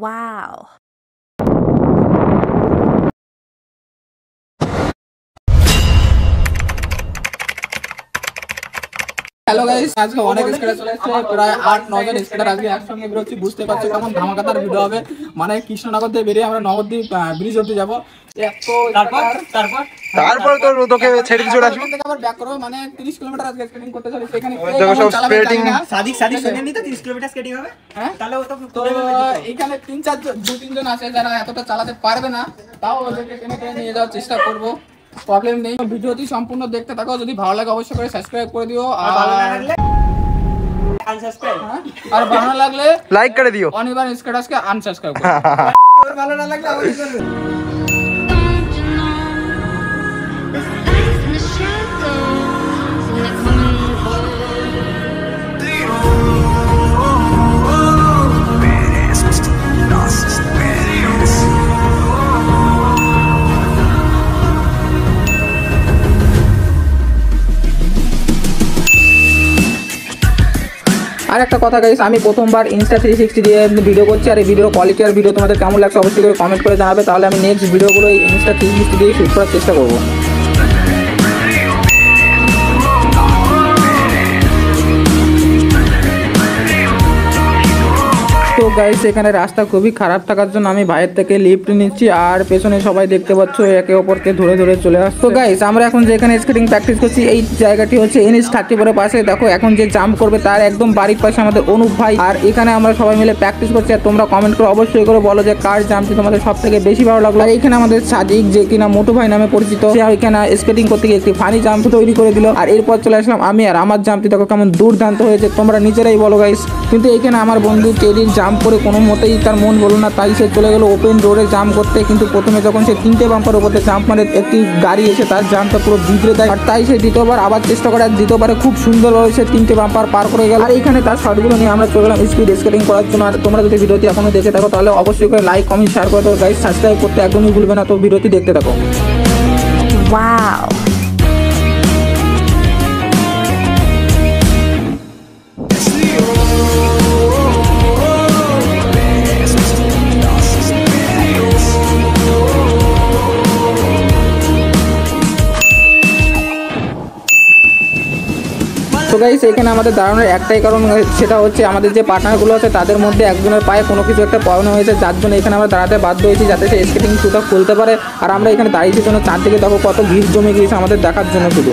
Wow. Hello guys, আজকে অনেক স্কেটার চলে এসেছে, প্রায় 8-9 জন স্কেটার আজকে একসঙ্গে বেরোচ্ছি। বুঝতে পারছো কেমন ধামাকাদার ভিডিও হবে। মানে কৃষ্ণনগর দিয়ে বেরিয়ে আমরা নবদ্বীপ ব্রিজ অব্দি যাবো। তারপর তোকে ছেড়ে দিয়ে চলে আসবো। আবার ব্যাক করবো, মানে 30 কিলোমিটার আজকে স্কেটিং করতে চলে। সেখানে দেখো সব স্কেটিং সাদিক শুনে নি তো 30 কিলোমিটার স্কেটিং হবে। হ্যাঁ, তাহলে ও তো এখানে 2-3 জন আছে যারা এতটা চালাতে পারবে না, তাও ওদেরকে টেনে টেনে নিয়ে যাওয়ার চেষ্টা করবো। প্রবলেম নেই, ভিডিওটি সম্পূর্ণ দেখতে থাকো। যদি ভালো লাগে অবশ্যই করে সাবস্ক্রাইব করে দিও, আর ভালো না লাগলে আনসাবস্ক্রাইব, আর ভালো না লাগলে লাইক করে দিও। অনির্বাণ স্কেটার্সকে আনসাবস্ক্রাইব করো। তোর ভালো না লাগলে আমাকে করবে। আর একটা কথা গাইস, আমি প্রথমবার ইনস্টা 360 দিয়ে ভিডিও করছি, আর এই ভিডিও কোয়ালিটি আর ভিডিও তোমাদের কেমন লাগছে অবশ্যই করে কমেন্ট করে জানাবে। তাহলে আমি নেক্সট ভিডিওগুলো ইনস্টা 360 দিয়ে শুট করার চেষ্টা করবো। তো গাইস, এখানে রাস্তা খুবই খারাপ থাকার জন্য আমি বাইরে থেকে লিফট নিচ্ছি, আর পেছনে সবাই দেখতে পাচ্ছ একে অপরকে ধরে ধরে চলে আসছে। তো গাইস, আমরা এখন যেখানে স্কেটিং প্র্যাকটিস করছি এই জায়গাটি হচ্ছে NH34 এর পাশে। দেখো এখন যে জাম্প করবে তার একদম বাড়ির পাশে আমাদের অনুপ ভাই, আর এখানে আমরা সবাই মিলে প্র্যাকটিস করছি। আর তোমরা কমেন্ট করে অবশ্যই করে বলো যে কার জাম্পটি তোমাদের সব থেকে বেশি ভালো লাগলো। আর এখানে আমাদের সাদিক, যে কিনা মোটু ভাই নামে পরিচিত, সে এখানে স্কেটিং করতে গিয়ে একটি ফানি জাম্প তৈরি করে দিল। আর এরপর চলে আসলাম আমি, আর আমার জাম্পটি দেখো কেমন দুর্দান্ত হয়েছে, তোমরা নিজেরাই বলো গাইস। কিন্তু এখানে আমার বন্ধু টেডির জাম্প করে কোনো মতেই তার মন বলো না, তাই সে চলে গেল ওপেন রোডে জাম্প করতে। কিন্তু প্রথমে যখন সে 3টে বাম্পার উপরে জাম্প মারে, একটি গাড়ি এসে তার জাম্পটা পুরো বিগড়ে দেয়। আর তাই সে দ্বিতীয়বার আবার চেষ্টা করে, আর দ্বিতীয়বারে খুব সুন্দরভাবে সে 3টে বাম্পার পার করে গেল। আর এখানে তার শটগুলো নিয়ে আমরা চলে গেলাম স্পিড স্কেটিং করার জন্য। আর তোমরা যদি ভিডিওটি এখনো দেখে থাকো তাহলে অবশ্যই করে লাইক, কমেন্ট, শেয়ার করে দাও গাইস। সাবস্ক্রাইব করতে একদমই ভুলবে না। তো ভিডিওটি দেখতে থাকো। Wow. তো গাইস, এখানে আমাদের দাঁড়ানোর একটাই কারণ, সেটা হচ্ছে আমাদের যে পার্টনারগুলো আছে তাদের মধ্যে একজনের পায়ে কোনো কিছু একটা প্রবলেম হয়েছে, যার জন্য এখানে আমরা দাঁড়াতে বাধ্য হয়েছি যাতে সে স্কেটিং শুটা খুলতে পারে। আর আমরা এখানে দাঁড়িয়েছি জন্য চারদিকে দেখো কত ভিড় জমে গিয়েছে আমাদের দেখার জন্য শুধু।